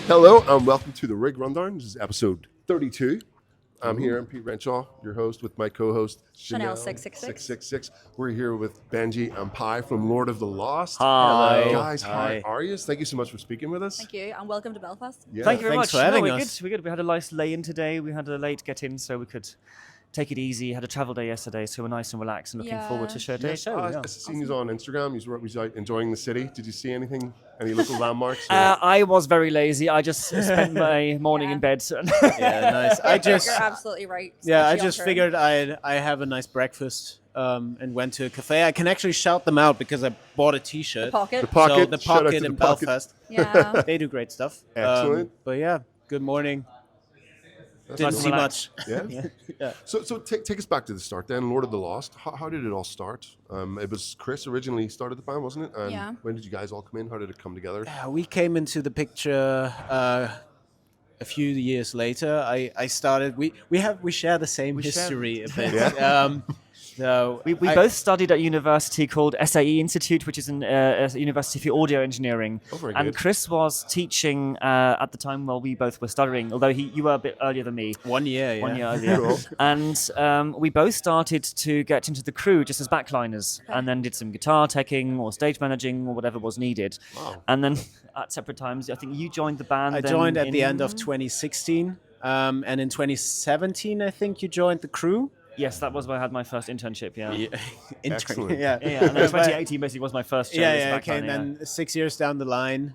Hello and welcome to the Rig Rundown. This is episode 32. I'm here, I'm Pete Renshaw, your host, with my co-host Chanel 666. We're here with Benji and Pi from Lord of the Lost. Hi. Hello. Guys, Hi. how are you? Thank you so much for speaking with us. Thank you, and welcome to Belfast. Yeah. Thank you very Thanks much. for having we're us. Good. We're good. We had a nice lay-in today. We had a late get-in, so we could take it easy. Had a travel day yesterday, so we're nice and relaxed and looking forward to today's show. I've seen you on Instagram. You were out enjoying the city. Did you see anything? Any local landmarks? I was very lazy. I just spent my morning in bed. Yeah, nice. You're absolutely right. I especially just on figured I have a nice breakfast and went to a cafe. I can actually shout them out because I bought a T-shirt. The Pocket. The Pocket. So the Shout out Pocket to in the Pocket. Belfast. Yeah. They do great stuff. Excellent. But yeah, good morning. That's Didn't nice. see much. Yeah. Yeah. So take us back to the start then. Lord of the Lost. How did it all start? It was Chris originally started the band, wasn't it? And Yeah. when did you guys all come in? How did it come together? We came into the picture a few years later. I started. We share the same history a bit. Yeah. So We both studied at a university called SAE Institute, which is a university for audio engineering. Oh, very and good. Chris was teaching at the time while we both were studying, although you were a bit earlier than me. 1 year. Yeah. 1 year earlier. Cool. And we both started to get into the crew just as backliners, and then did some guitar teching or stage managing or whatever was needed. Wow. And then at separate times, I think you joined the band. I then joined at the in- end of 2016, and in 2017, I think you joined the crew. Yes, that was where I had my first internship. Yeah. Excellent. Yeah. Yeah, and then 2018 basically was my first show. as a Okay, and backliner, then 6 years down the line,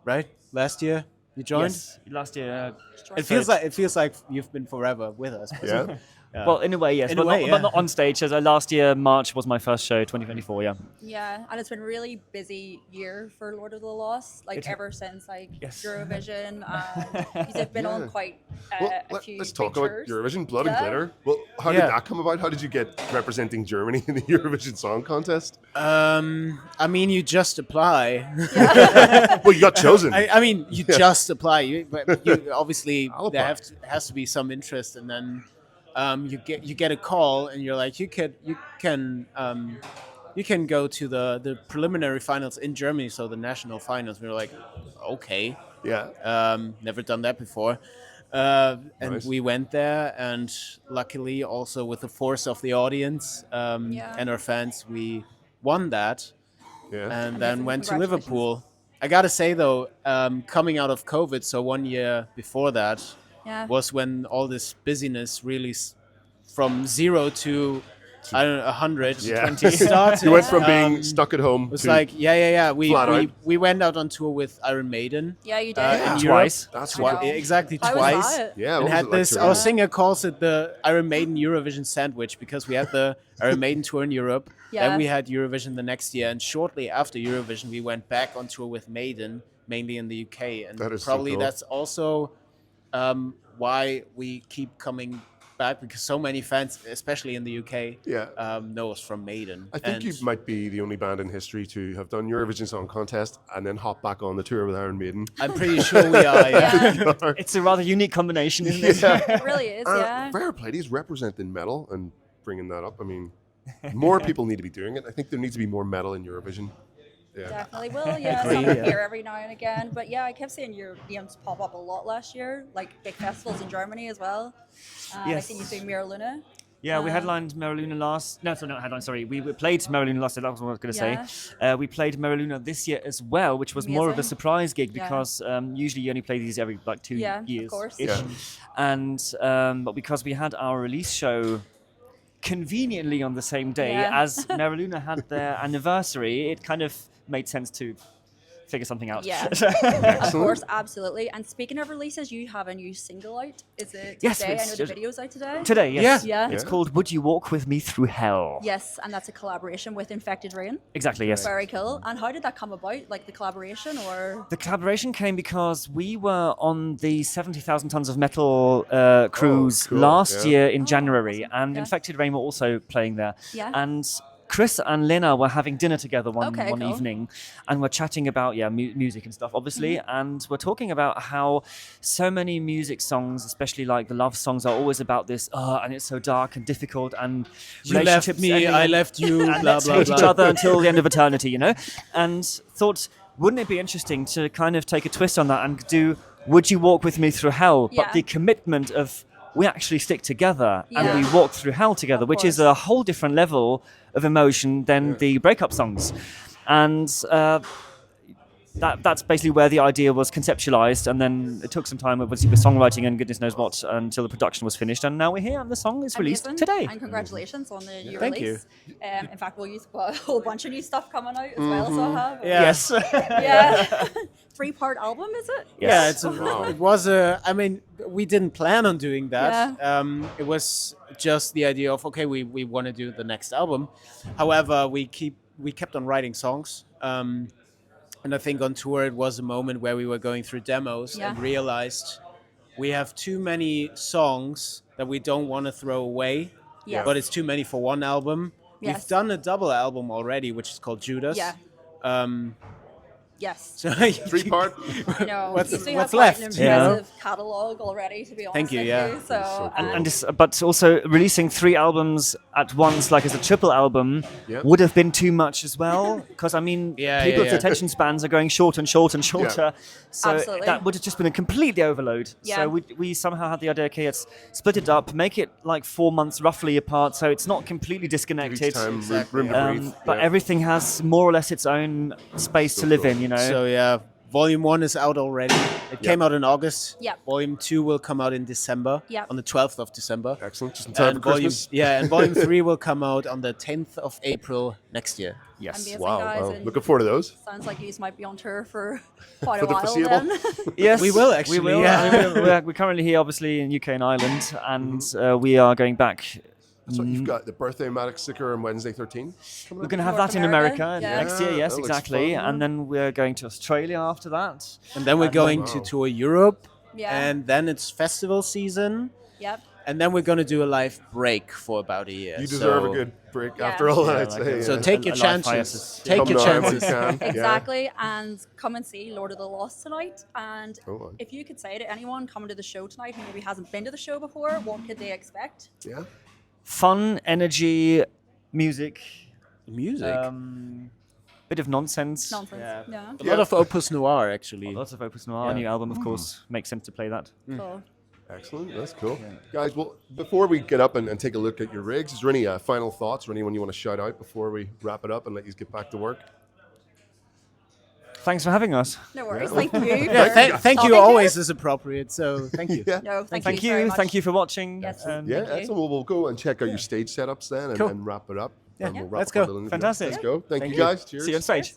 right? Last year you joined. Yes, last year. It feels like you've been forever with us. Yeah. Well, in a way, yes, In a but, way, not, yeah. but not on stage. So last year, March was my first show, 2024. Yeah. Yeah, and it's been a really busy year for Lord of the Lost, ever since Yes. Eurovision. You've been on quite Well, a few let's big talk about tours. Eurovision, Blood and Yeah. Glitter. Well, how did that come about? How did you get representing Germany in the Eurovision Song Contest? I mean, you just apply. Well, you got chosen. I mean, you just apply. But you obviously I'll there apply. has to be some interest, and then you get a call, and you're like, you can go to the preliminary finals in Germany, so the national finals. We were like, okay. Yeah. Never done that before. And Nice. we went there, and luckily also with the force of the audience Yeah. and our fans, we won that, Yeah. and then went to Congratulations. Liverpool. I gotta say though, coming out of COVID, so 1 year before that Yeah. was when all this busyness really from 0 to I don't know 100 Yeah. started. You went from being stuck at home It was to like yeah. flat out. We went out on tour with Iron Maiden. Yeah, you did. in Europe. Twice. that's I know. what. Exactly How was twice. that? Yeah. And what had was it like this. to Our run? singer calls it the Iron Maiden Eurovision sandwich because we had the Iron Maiden tour in Europe. Yeah. Then we had Eurovision the next year, and shortly after Eurovision, we went back on tour with Maiden, mainly in the UK. And That is so probably cool. that's also why we keep coming back, because so many fans, especially in the UK, Yeah. know us from Maiden. I think And you might be the only band in history to have done Eurovision Song Contest and then hop back on the tour with Iron Maiden. I'm pretty sure we are. Yeah. Yeah. It's a rather unique combination, isn't it? It really is, yeah. Fair play. He's representing metal and bringing that up. I mean, more people need to be doing it. I think there needs to be more metal in Eurovision. Yeah. Definitely will, yeah. Agree, Something yeah. here every now and again. But yeah, I kept seeing your names pop up a lot last year, like big festivals in Germany as well. I Yes. seen you doing Mira Luna. Yeah, we headlined Mariluna last. No, sorry, not headline. Sorry, we played Mariluna last year. That was what I was going to say. We played Mariluna this year as well, which was more of a Amazing. surprise gig Yeah. because usually you only play these every 2 Yeah, of years. course. Yeah. And but because we had our release show conveniently on the same day Yeah. as Mariluna had their anniversary, it kind of made sense to figure something out. Yeah, of course, absolutely. And speaking of releases, you have a new single out. Is it Yes, today? I know it's the just- video's out today. Today, yes. Yeah. It's Yeah. called Would You Walk With Me Through Hell? Yes, and that's a collaboration with Infected Rain. Exactly, yes. Very cool. And how did that come about? Like the collaboration, or The collaboration came because we were on the 70,000 Tons of Metal cruise cool, last yeah. year in January, awesome, and yeah. Infected Rain were also playing there. Yeah. And Chris and Lena were having dinner together one cool. evening, and we're chatting about music and stuff, obviously, Mm-hmm. and we're talking about how so many music songs, especially like the love songs, are always about this, and it's so dark and difficult, and You left relationships me, ending I and- left you, and blah let's blah hate blah. each other until the end of eternity, and thought, wouldn't it be interesting to kind of take a twist on that and do Would You Walk With Me Through Hell, Yeah. but the commitment of we actually stick together Yeah. and we walk through hell together, Of which is course. a whole different level of emotion than the breakup songs. And that's basically where the idea was conceptualized, and then it took some time with songwriting and goodness knows what until the production was finished, and now we're here and the song is released Amazing. today. And congratulations on the new Thank release. In fact, we'll use a whole bunch of new stuff coming out as well. So I have. Yeah. Yes. Yeah. 3-part album, is it? Yeah, it was a. I mean, we didn't plan on doing that. Yeah. It was just the idea of okay, we want to do the next album. However, we kept on writing songs. And I think on tour it was a moment where we were going through demos Yeah. and realized we have too many songs that we don't want to throw away, Yes. but it's too many for one album. Yes. We've done a double album already, which is called Judas. Yeah. Um, Yes. so 3-part. You know, What's- you do what's have quite left, an you know? impressive catalogue already, to be honest. Thank you, with yeah. You. So, so cool. And but also releasing 3 albums at once, like as a triple album, Yep. would have been too much as well. Because I mean, Yeah, people's yeah. attention spans are going shorter and shorter and shorter. So Absolutely. that would have just been a completely overload. Yeah. So we somehow had the idea, okay, let's split it up, make it like 4 months roughly apart, so it's not completely Each disconnected. time, Exactly, room to breathe. But Yeah. everything has more or less its own space So to live cool. in, you know. So yeah, Volume 1 is out already. It came out in August. Yep. Volume 2 will come out in December. Yep. On the 12th of December. Excellent. Just in time for Christmas. And Volume 3 will come out on the 10th of April next year. yes. Amazing, Wow. guys. Wow. And Looking forward to those. sounds like you might be on tour for quite For a the while foreseeable? then. Yes, We will actually, We will. yeah. We're currently here, obviously, in UK and Ireland, and we are going back. So you've got the birthday Matic sticker on Wednesday 13. We're going to have North that in America, America yeah. next year. Yeah, Yes, that looks exactly. fun. And then we're going to Australia after that. And then we're going to Wow. tour Europe. Yeah. And then it's festival season. Yep. And then we're going to do a live break for about a year. You deserve So- a good break Yeah. after all that, Yeah, I'd like say. a- So yeah. take your a live chances. hiatus. Take Come your now when you chances. can. Yeah. Exactly. And come and see Lord of the Lost tonight. And Come on. if you could say to anyone coming to the show tonight who maybe hasn't been to the show before, what could they expect? Yeah. Fun, energy, music, Music. bit of nonsense. Nonsense. Yeah. Yeah. a lot of Opus Noir, actually. Lots of Opus Noir, new album, of course. Makes sense to play that. Cool. Excellent. That's cool. Guys, well, before we get up and take a look at your rigs, is there any final thoughts or anyone you want to shout out before we wrap it up and let you get back to work? Thanks for having us. No worries. Yeah. Thank you. Thank you stopping always here. is appropriate, so thank you. Yeah. No, thank Thank you. very you. much. Thank you for watching. Yes. And Yeah, Thank you. excellent. Well, we'll go and check out your stage setups then Cool. and wrap it up. Yeah. And we'll wrap Let's up our go. little interview. Fantastic. Let's go. Thank Thank you, you. guys. Cheers. See you on stage.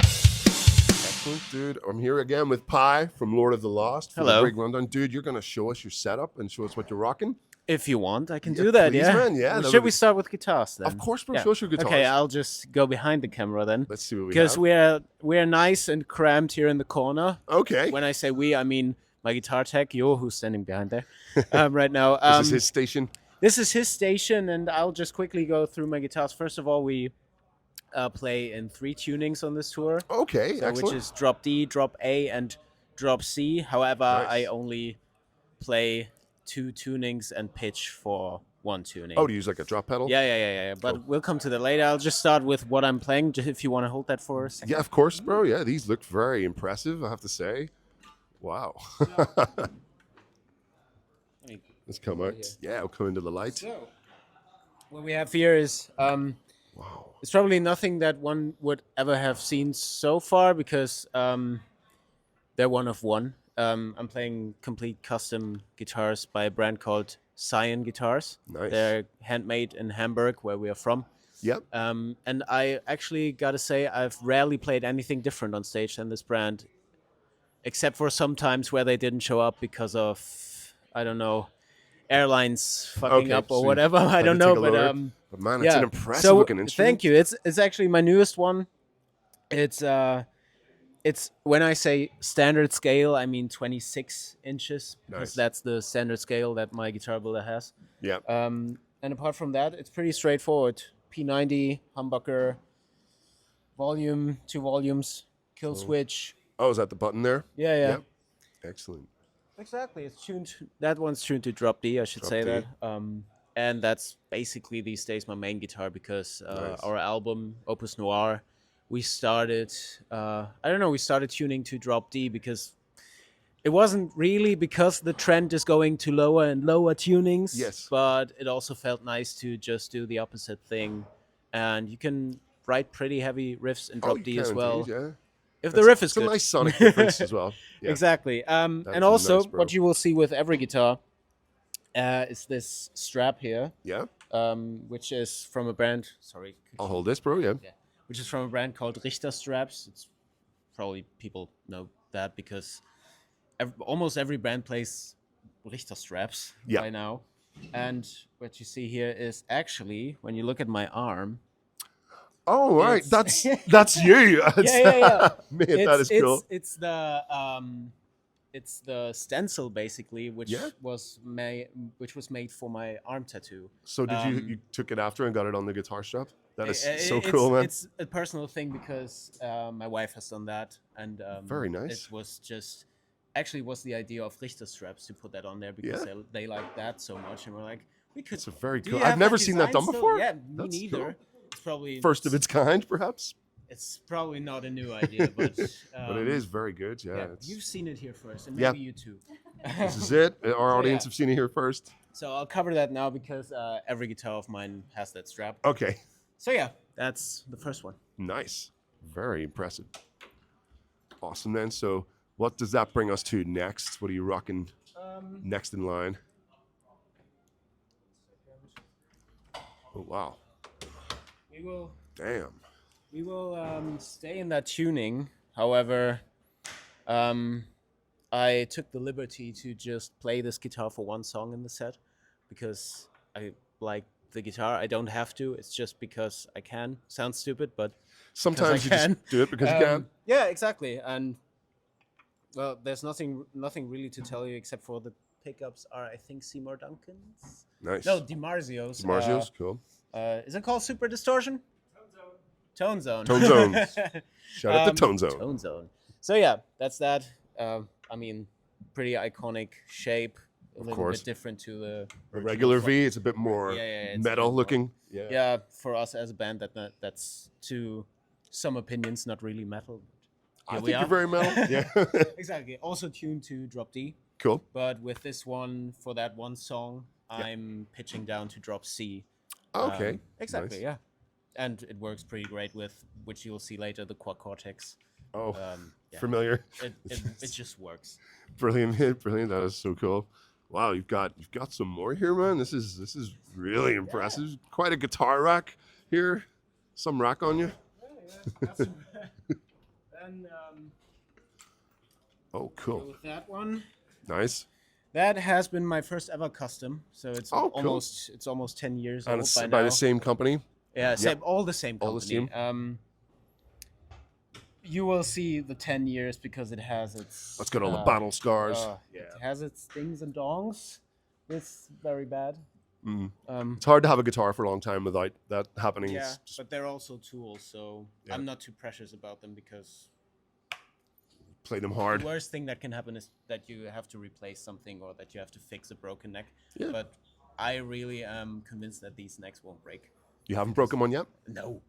Excellent, dude. I'm here again with Pi from Lord of the Lost. For Hello. The big rundown. Dude, you're going to show us your setup and show us what you're rocking. If you want, I can Yeah, do that, please, yeah. man, yeah, that Should would we be- start with guitars then? Of course, bro. Yeah. Show us your guitars. Okay, I'll just go behind the camera then. Let's see what we Because have. we're nice and cramped here in the corner. Okay. When I say we, I mean my guitar tech, Yo, who's standing behind there right now. This is his station. This is his station, and I'll just quickly go through my guitars. First of all, we play in 3 tunings on this tour, Okay, so, excellent. which is drop D, drop A, and drop C. However, Nice. I only play 2 tunings and pitch for 1 tuning. Oh, to use like a drop pedal? Yeah. But Cool. we'll come to that later. I'll just start with what I'm playing, just if you want to hold that for a second. Yeah, of course, bro. Yeah, these look very impressive, I have to say. Wow. Let's come out. Yeah, I'll come into the light. So, what we have here is Wow. it's probably nothing that one would ever have seen so far because they're one of one. I'm playing complete custom guitars by a brand called Cyan Guitars. Nice. They're handmade in Hamburg, where we are from. Yep. And I actually gotta say I've rarely played anything different on stage than this brand, except for some times where they didn't show up because of, I don't know, airlines fucking Okay, up or so whatever. I had to don't take know, a but lower. But man, it's yeah. an impressive So, looking instrument. thank you. It's actually my newest one. It's when I say standard scale, I mean 26 inches because Nice. that's the standard scale that my guitar builder has. Yeah. And apart from that, it's pretty straightforward. P90, humbucker, volume, 2 volumes, kill switch. Oh, is that the button there? Yeah. Yep. Excellent. Exactly. It's tuned. That one's tuned to drop D. I should Drop say D. that. And that's basically these days my main guitar because Nice. our album Opus Noir we started. I don't know. We started tuning to drop D because it wasn't really because the trend is going to lower and lower tunings. Yes. But it also felt nice to just do the opposite thing, and you can write pretty heavy riffs in drop you D as can well. indeed, yeah. If the riff is It's good. a nice sonic difference as well. Yeah. Exactly. That's And also, nice, bro. what you will see with every guitar is this strap here, Yeah. which is from a brand. Sorry. I'll hold this, bro. Yeah. Yeah, which is from a brand called Richter straps. It's probably people know that because almost every brand plays Richter straps Yeah. by now. And what you see here is actually when you look at my arm. Oh, right. It's- That's you. Yeah. Man, that is cool. It's the stencil basically, which Yeah. was made for my arm tattoo. So did you took it after and got it on the guitar strap? That is so It's- cool, man. It's a personal thing because my wife has done that, and Very nice. It was just actually was the idea of Richter straps to put that on there because Yeah. they like that so much, and we're like, we could. It's a very do cool. you I've have never seen that design done still? before. Yeah, me That's neither. cool. It's probably First of its kind, perhaps. It's probably not a new idea, but But it is very good. Yeah. Yeah, It's- you've seen it here first, and Yeah. maybe you too. this is it. Our audience yeah. have seen it here first. So I'll cover that now because every guitar of mine has that strap. Okay. So yeah, that's the first one. Nice. Very impressive. Awesome, then. So what does that bring us to next? What are you rocking next in line? Oh, wow. Damn. We will stay in that tuning. However, I took the liberty to just play this guitar for one song in the set because I like the guitar. I don't have to. It's just because I can. Sounds stupid, but Sometimes you can. just do it because you can. Yeah, exactly. And well, there's nothing really to tell you except for the pickups are, I think, Seymour Duncan's. Nice. No, DiMarzio's. Marzios, cool. Is it called Super Distortion? Tone Zone. Tone Zones. Shout out to Tone Zone. Tone Zone. So yeah, that's that. I mean, pretty iconic shape. A little course. bit different to the A regular V, it's a bit more Yeah, it's a metal bit more- looking. Yeah, for us as a band, that's to some opinions not really metal. I Here think we you're are. very metal. Yeah. Exactly. Also tuned to drop D, Cool. but with this one for that one song, I'm pitching down to drop C. Okay. Exactly. Nice. Yeah, and it works pretty great with which you'll see later, the quad cortex. Oh, Yeah. familiar. It just works. Brilliant, brilliant. That is so cool. Wow, you've got some more here, man. This is really impressive. Quite a guitar rack here. Some rack on you. And Oh, cool. with that one, Nice. that has been my first ever custom. So it's Oh, cool. almost 10 years And old it's by by now. the same company. Yeah, same, all the same All the company. same. You will see the 10 years because it has its. Let's get all the battle scars. It has its dings and dongs. It's very bad. Mm. Um, It's hard to have a guitar for a long time without that happening. yeah, It's just but they're also tools, so Yeah. I'm not too precious about them because play them hard. the worst thing that can happen is that you have to replace something or that you have to fix a broken neck. Yeah. But I really am convinced that these necks won't break. You haven't broken one yet? No.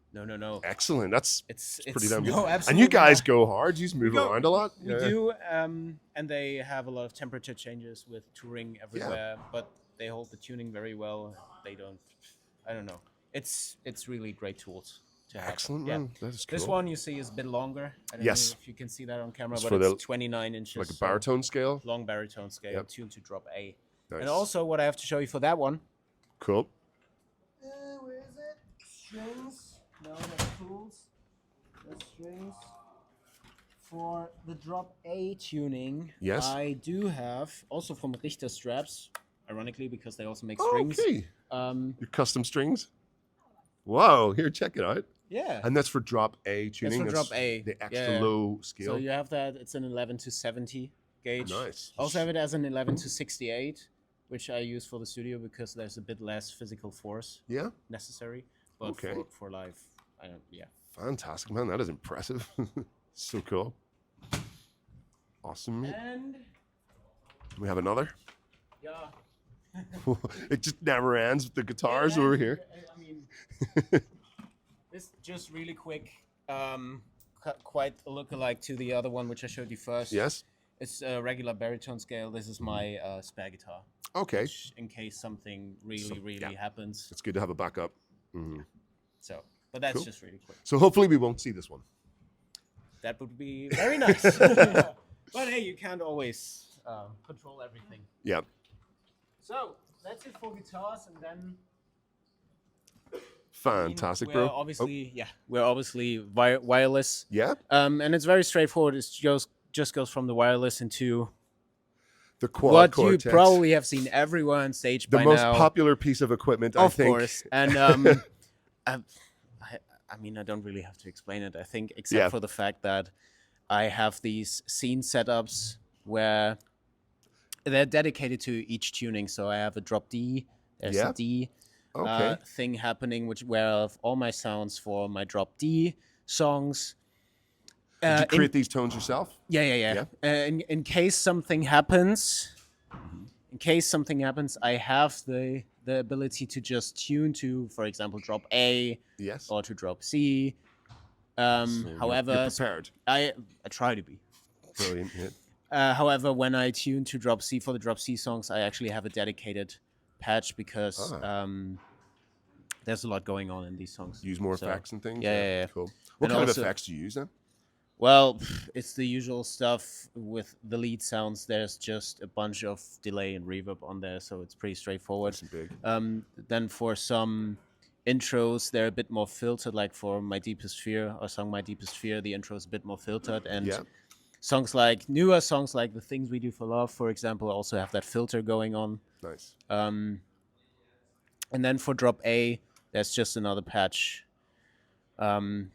Excellent. That's It's pretty damn good. no, And absolutely you guys not. go hard. You just move go- around a lot. We do, and they have a lot of temperature changes with touring everywhere, but they hold the tuning very well. They don't. I don't know. It's really great tools to have. Excellent, Yeah. man. That is cool. This one you see is a bit longer. I don't Yes. know if you can see that on camera, It's but for the- it's 29 inches. Like a so baritone scale. long baritone scale, Yep. tuned to drop A. Nice. And also, what I have to show you for that one. Cool. Where is it? Strings. No, that's tools. That's strings. For the drop A tuning, Yes. I do have also from Richter straps, ironically because they also make strings. Okay. Um, Your custom strings. Whoa. Here, check it out. yeah. And that's for drop A tuning. for drop A, The extra yeah. low scale. So you have that. It's an 11 to 70 gauge. Nice. Also have it as an 11 to 68, which I use for the studio because there's a bit less physical force Yeah. necessary. But Okay. for live, I don't. Yeah. Fantastic, man. That is impressive. So cool. Awesome. And We have another. yeah. It just never ends with the guitars over here. I mean, this just really quick. Quite a lookalike to the other one which I showed you first. Yes. It's a regular baritone scale. This is my spare guitar. Okay. Which, in case something really happens. It's good to have a backup. Mm-hmm. So, but that's Cool. just really quick. So hopefully we won't see this one. That would be very nice. But hey, you can't always control everything. Yeah. So that's it for guitars, and then Fantastic, we're bro. obviously we're obviously wireless. Yeah. And it's very straightforward. It just goes from the wireless into The quad what cortex. you probably have seen everywhere on stage the by most now. popular piece of equipment, I Of think. course. And I mean, I don't really have to explain it. I think, except for the fact that I have these scene setups where they're dedicated to each tuning. So I have a drop D, there's a D thing happening, where I have all my sounds for my drop D songs. Did you create these tones yourself? Yeah. In case something happens, I have the ability to just tune to, for example, drop A, Yes. or to drop C. However, you're prepared. I try to be. Brilliant. Yeah. However, when I tune to drop C for the drop C songs, I actually have a dedicated patch because there's a lot going on in these songs. Use more effects and things. Yeah. Cool. What kind of effects do you use then? Well, it's the usual stuff with the lead sounds. There's just a bunch of delay and reverb on there, so it's pretty straightforward. Nice and big. Then for some intros, they're a bit more filtered, like for My Deepest Fear or song My Deepest Fear, the intro is a bit more filtered. And newer songs like The Things We Do for Love, for example, also have that filter going on. Nice. And then for drop A, there's just another patch,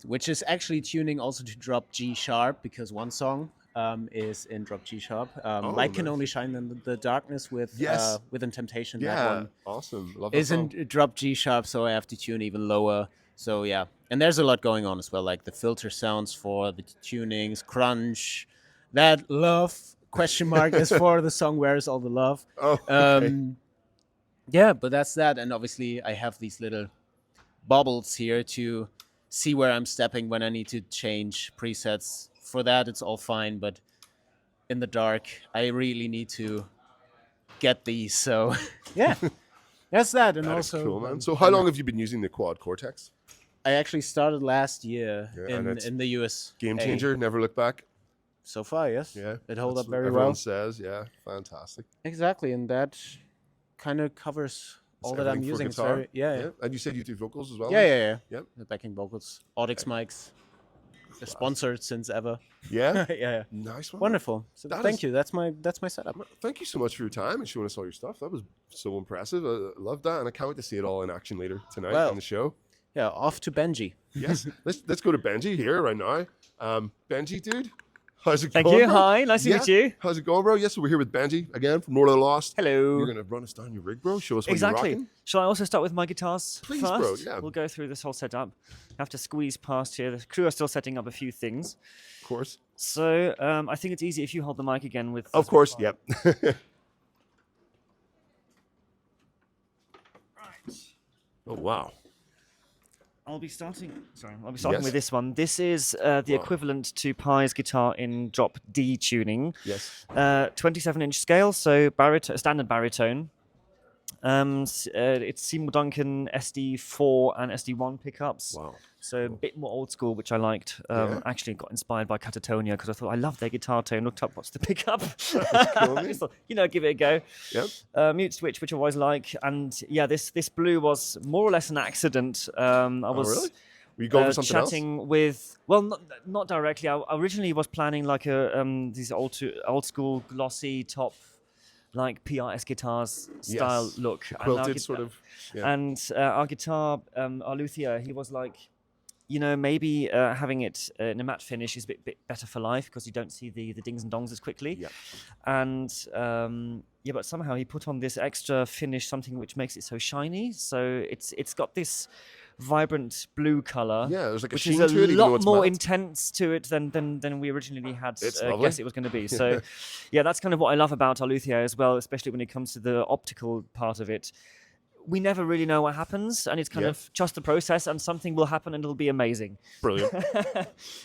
which is actually tuning also to drop G sharp, because one song is in drop G sharp. Light Can Only Shine in the Darkness within Temptation. Yeah, that one awesome. Love that is song. in drop G sharp, so I have to tune even lower. So yeah, and there's a lot going on as well, like the filter sounds for the tunings, crunch, that love question mark is for the song Where Is All the Love. Oh, okay. Yeah, but that's that, and obviously I have these little bubbles here to see where I'm stepping when I need to change presets. For that, it's all fine, but in the dark, I really need to get these. So, yeah, that's that. And That also, is cool, man. So how long have you been using the quad cortex? I actually started last year and in the US. Game changer, never look back. So far, yes. Yeah. It held That's up what very everyone well. says, yeah, fantastic. Exactly, and that kind of covers all that I'm everything for using. It's guitar? very, yeah. And you said you do vocals as well? Yeah. Yep. The backing vocals, Audix mics, sponsored since ever. Yeah? Yeah. Nice one. Wonderful. So thank you. That's my setup. Thank you so much for your time and showing us all your stuff. That was so impressive. I love that, and I can't wait to see it all in action later tonight on the show. Yeah, off to Benji. Yes, let's go to Benji here right now. Benji, dude, how's it Thank going? you. Bro? Hi, nice to meet you. How's it going, bro? Yes, so we're here with Benji again from North of the Lost. Hello. You're gonna run us down your rig, bro. Show us what Exactly. you're rocking. Shall I also start with my guitars Please, first? bro, yeah. We'll go through this whole setup. I have to squeeze past here. The crew are still setting up a few things. Of course. So I think it's easy if you hold the mic again with. Of course. Yep. Right. Oh wow. I'll be starting Yes. with this one. This is the equivalent to Pi's guitar in drop D tuning. Yes. 27-inch scale, so standard baritone. It's Seymour Duncan SD4 and SD1 pickups. Wow. So a bit more old school, which I liked. Actually got inspired by Catatonia because I thought I love their guitar tone. Looked up what's the pickup. cool, I just thought, give it a go. Yep. Mute switch, which I always like. And yeah, this blue was more or less an accident. I was really? Were you going for something chatting with, well, not directly. I originally was planning like these old school glossy top, like PRS guitars style look. Quilted sort of. Yeah. And our guitar, our luthier, he was like, maybe having it in a matte finish is a bit better for life because you don't see the dings and dongs as quickly. Yeah. And but somehow he put on this extra finish, something which makes it so shiny. So it's got this vibrant blue color. Yeah, there's like a which sheen is to it, a even though lot it's more matte. intense to it than we originally had It's lovely. guessed it was going to be. So yeah, that's kind of what I love about our luthier as well, especially when it comes to the optical part of it. we never really know what happens, and it's kind of just the process, and something will happen and it'll be amazing. Brilliant.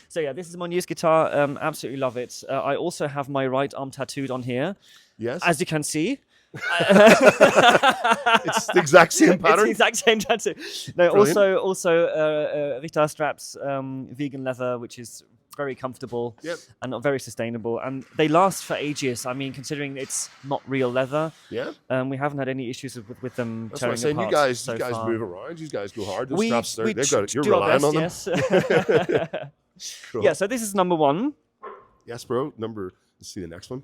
So yeah, this is my newest guitar. Absolutely love it. I also have my right arm tattooed on here. Yes. As you can see. It's the exact same pattern. It's the exact same tattoo. No, Brilliant. also Richter straps, vegan leather, which is very comfortable and not very sustainable, and they last for ages. I mean, considering it's not real leather, we haven't had any issues with them That's what I'm tearing saying. apart. You guys move around. You guys go hard. Those straps, they've got it. You're do our relying best, on them. Yes. Cool. Yeah. So this is number one. Yes, bro. Let's see the next one.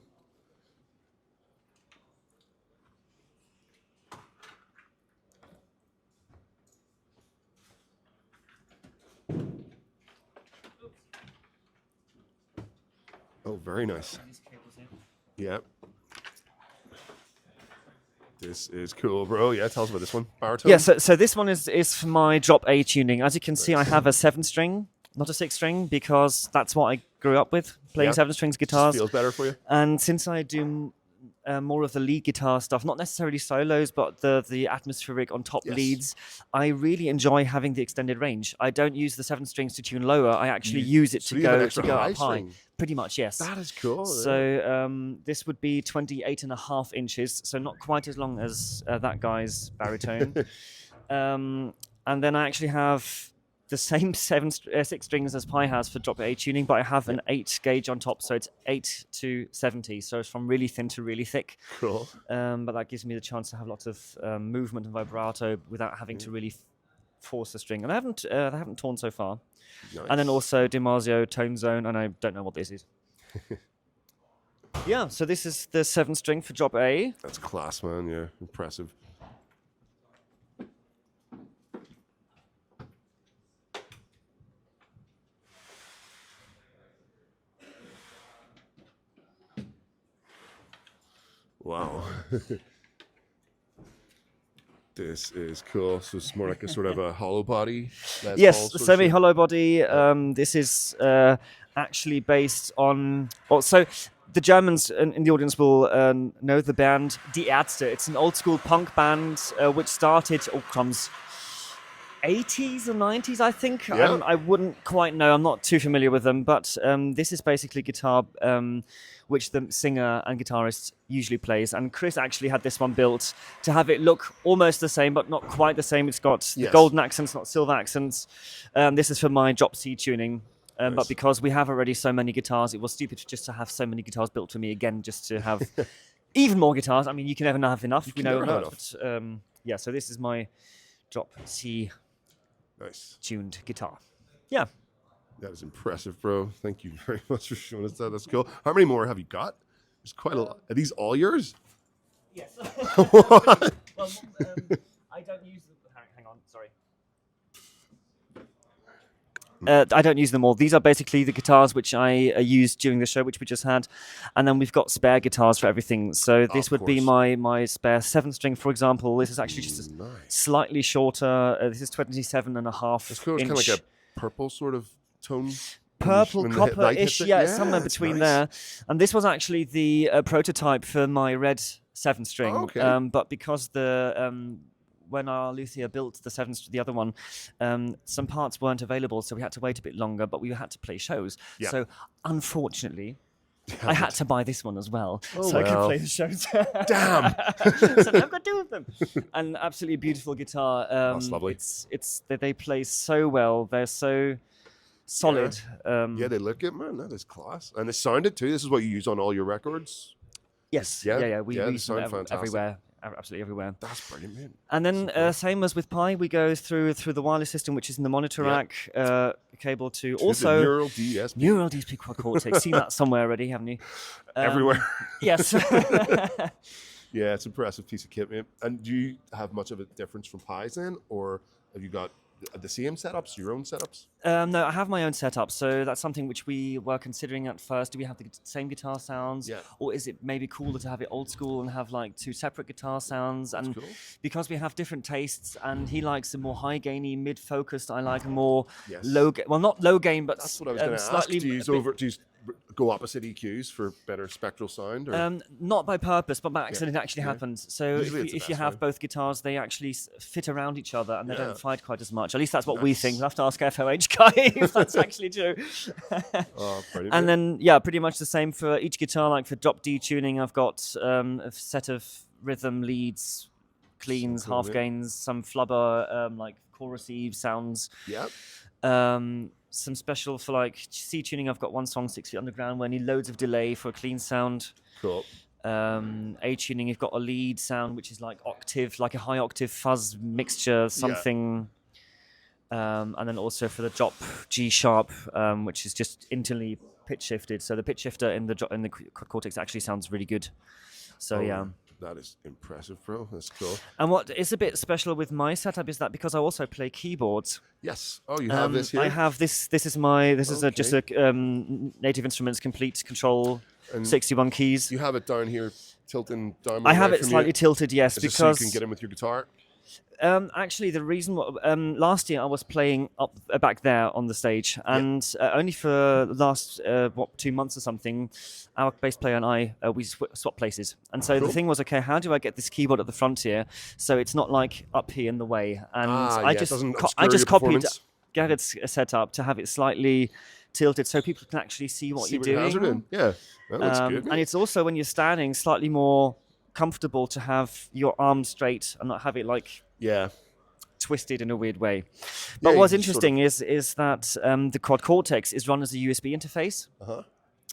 Oh, very nice. Yeah. This is cool, bro. Yeah, tell us about this one. Baritone. Yeah, so this one is for my drop A tuning. As you can see, I have a 7-string, not a 6-string, because that's what I grew up with, playing 7-strings guitars. Just feels better for you. And since I do more of the lead guitar stuff, not necessarily solos, but the atmospheric on top leads, I really enjoy having the extended range. I don't use the 7 strings to tune lower. I actually use it to go up high. Pretty much, yes. That is cool. So this would be 28.5 inches, so not quite as long as that guy's baritone. And then I actually have the same 6 strings as Pi has for drop A tuning, but I have an 8 gauge on top, so it's 8 to 70, so it's from really thin to really thick. Cool. But that gives me the chance to have lots of movement and vibrato without having to really force the string, and I haven't torn so far. Nice. And then also DiMarzio Tone Zone, and I don't know what this is. Yeah, so this is the 7-string for drop A. That's class, man. Yeah, impressive. Wow. This is cool. So it's more like a sort of a hollow body. Yes, the semi-hollow body. This is actually based on... so the Germans in the audience will know the band Die Ärzte. It's an old-school punk band which started... 80s or 90s, I think. Yeah. I wouldn't quite know. I'm not too familiar with them. But this is basically guitar which the singer and guitarist usually plays. And Chris actually had this one built to have it look almost the same, but not quite the same. It's got the golden accents, not silver accents. This is for my drop C tuning. Nice. But because we have already so many guitars, it was stupid just to have so many guitars built for me again, just to have even more guitars. I mean, you can never have enough. You know, never have enough. But, yeah, so this is my drop C tuned guitar. Yeah. That is impressive, bro. Thank you very much for showing us that. That's cool. How many more have you got? There's quite a lot. Are these all yours? Yes. What? Well, I don't use them. Hang on, sorry. I don't use them all. These are basically the guitars which I used during the show, which we just had. And then we've got spare guitars for everything. So this would be my spare 7-string, for example. This is actually just slightly shorter. This is 27.5 It's cool. It's kind of like a purple sort of tone. Purple, copper-ish, somewhere between there. And this was actually the prototype for my red 7-string. Oh, okay. But because when our luthier built the other one, some parts weren't available, so we had to wait a bit longer, but we had to play shows. Yeah. So unfortunately, I had to buy this one as well, so I could play the shows. Damn! So now I've got 2 of them. An absolutely beautiful guitar. That's lovely. They play so well. They're so solid. Yeah, they look it, man. That is class. And they sounded too. This is what you use on all your records? Yes. Yeah. We they use them sound fantastic. everywhere. Absolutely everywhere. That's brilliant, man. And then same as with Pi, we go through the wireless system, which is in the monitor rack, cable to also the Neural DSP. Neural DSP quad cortex. Seen that somewhere already, haven't you? Everywhere. Yes. Yeah, it's an impressive piece of kit, man. And do you have much of a difference from Pi's then, or have you got the same setups, your own setups? No, I have my own setup, so that's something which we were considering at first. Do we have the same guitar sounds, or is it maybe cooler to have it old school and have like 2 separate guitar sounds? That's and cool. Because we have different tastes, and he likes a more high gainy, mid focused. I like a more low, well, not low gain, but that's what I was going to ask. slightly. Do you use go opposite EQs for better spectral sound? Or? Not by purpose, but by accident it actually yeah. happens. So Usually it's the if you best have way. both guitars, they actually fit around each other and they Yeah. don't fight quite as much. At least that's what we Nice. think. We'll have to ask FOH guy if that's actually true. Oh, brilliant. And then, yeah, pretty much the same for each guitar. Like for drop D tuning, I've got a set of rhythm leads, cleans, So cool, half yeah. gains, some flubber, like chorus Eve sounds. Yep. Some special for like C tuning. I've got one song, 6 Feet Underground, where I need loads of delay for a clean sound. Cool. A tuning, you've got a lead sound, which is like octave, like a high octave fuzz mixture, something. And then also for the drop G sharp, which is just internally pitch shifted. So the pitch shifter in the Cortex actually sounds really good. So yeah. That is impressive, bro. That's cool. And what is a bit special with my setup is that because I also play keyboards. Yes. Oh, you have this here? I have this. This is just a Native Instruments Complete Control, And 61 keys. You have it down here, tilting down. I have away it from slightly you. tilted, yes, Is this because so you can get in with your guitar. actually the reason last year I was playing up back there on the stage, and only for the last 2 months or something, our bass player and I we swapped places. And so Cool. the thing was, okay, how do I get this keyboard at the front here so it's not like up here in the way? And I just copied performance. Garrett's setup to have it slightly tilted so people can actually see what See you're what your hands are doing. doing. Yeah, that looks good. And it's also when you're standing slightly more comfortable to have your arms straight and not have it like Yeah. twisted in a weird way. But Yeah, what's you sort interesting is that the Quad Cortex is run as a USB interface. Uh-huh.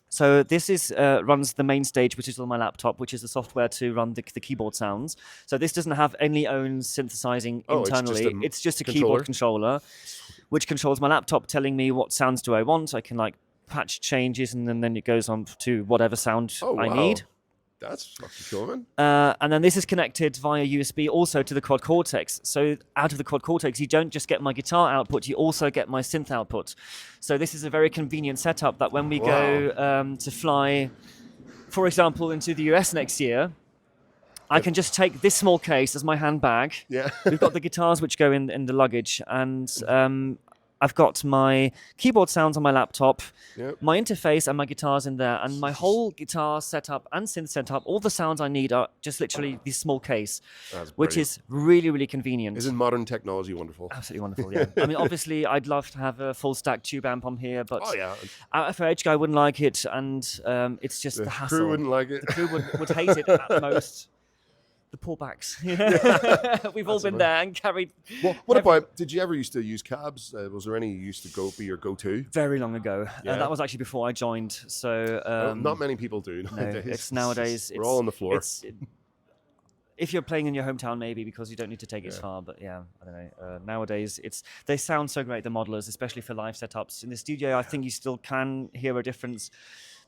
So this is runs the main stage, which is on my laptop, which is the software to run the keyboard sounds. So this doesn't have any own synthesizing Oh, internally. It's just a controller? keyboard controller, which controls my laptop, telling me what sounds do I want. I can like patch changes, and then it goes on to whatever sound Oh, I wow. need. That's fucking cool, man. And then this is connected via USB also to the Quad Cortex. So out of the Quad Cortex, you don't just get my guitar output, you also get my synth output. So this is a very convenient setup that when we go to fly, for example, into the US next year, I can just take this small case as my handbag. Yeah. We've got the guitars which go in the luggage, and I've got my keyboard sounds on my laptop, my interface and my guitars in there, and my whole guitar setup and synth setup, all the sounds I need are just literally this small case, That's which brilliant. is really, really convenient. Isn't modern technology wonderful? Absolutely wonderful, yeah. I mean, obviously, I'd love to have a full stack tube amp on here, but Oh, yeah. our FOH guy wouldn't like it, and it's just the, The hassle. crew wouldn't like it. The crew would hate it at most. The pullbacks. We've all been there and carried. Well, what about, did you ever used to use cabs? Was there any you used to be your go-to? Very long ago. Yeah. That was actually before I joined. So Not many people do no, nowadays. it's nowadays. We're all on the floor. If you're playing in your hometown, maybe because you don't need to take it as far. But yeah, I don't know. Nowadays, they sound so great. The modelers, especially for live setups in the studio, I think you still can hear a difference.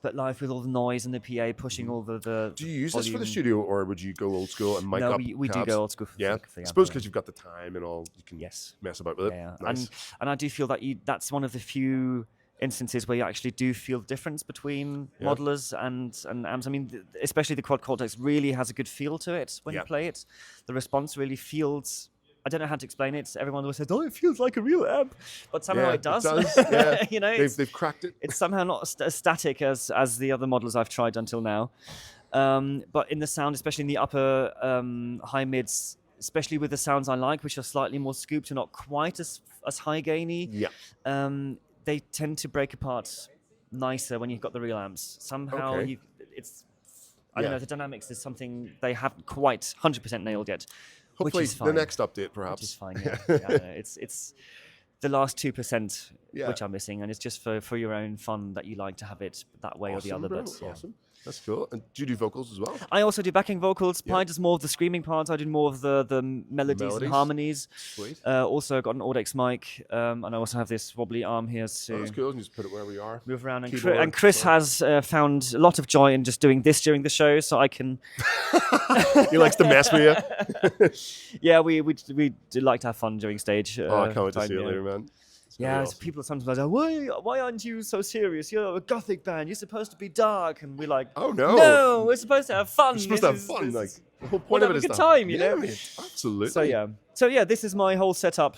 But live with all the noise and the PA pushing all the Do you use this for the volume. studio, or would you go old school and mic No, up we do cabs? go old school. Yeah, for I the suppose amp, because you've got the time and all, you can Yes. mess about with it. Yeah, Nice. and I do feel that that's one of the few instances where you actually do feel the difference between modelers and amps. I mean, especially the Quad Cortex really has a good feel to it when you play it. The response really feels. I don't know how to explain it. Everyone always says, "Oh, it feels like a real amp," but somehow it does. Yeah. You know, they've cracked it. it's somehow not as static as the other models I've tried until now. But in the sound, especially in the upper high mids, especially with the sounds I like, which are slightly more scooped and not quite as high gainy, they tend to break apart nicer when you've got the real amps. Somehow, Okay. I don't know, the dynamics is something they haven't quite 100% nailed yet. Hopefully, which is the fine. next update, perhaps. Which is fine, yeah. I don't know. It's the last 2% Yeah. which I'm missing, and it's just for your own fun that you like to have it that way or the other. Bro, But yeah. awesome. That's cool. And do you do vocals as well? I also do backing vocals. Pi does more of the screaming parts. I do more of the melodies and harmonies. Sweet. Also got an Audex mic, and I also have this wobbly arm here to That's cool. You just put it wherever you are. move around. And, Keyboard, Chris has found a lot of joy in just doing this during the show, so I can. He likes to mess with you. Yeah, we do like to have fun during stage. Oh, I can't wait to time, see it yeah. later, man. It's gonna Yeah, be so awesome. people sometimes are like, why aren't you so serious? You're a gothic band. You're supposed to be dark. And we're like, Oh, no. no, we're supposed to have fun. You're supposed to have This fun. is- Like, The whole We'll point of have it a is good to time, you yeah, know? mate, absolutely. So yeah, this is my whole setup,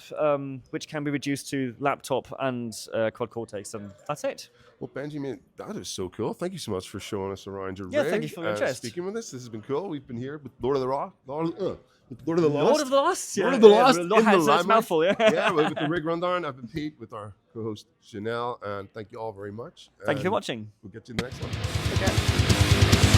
which can be reduced to laptop and quad cortex, and that's it. Well, Benji, mate, that is so cool. Thank you so much for showing us around your Yeah, rig. thank you for your and interest. speaking with us. This has been cool. We've been here with Lord of the Rock, Lord of the Lost. Lord of the Lost. Lord Yeah, of the yeah, Lost Lord in the has its Limelight. mouthful. Yeah. Yeah, with the rig rundown. I've been Pete with our co-host Chanel, and thank you all very much. Thank you for And watching. We'll get you in the next one. Okay.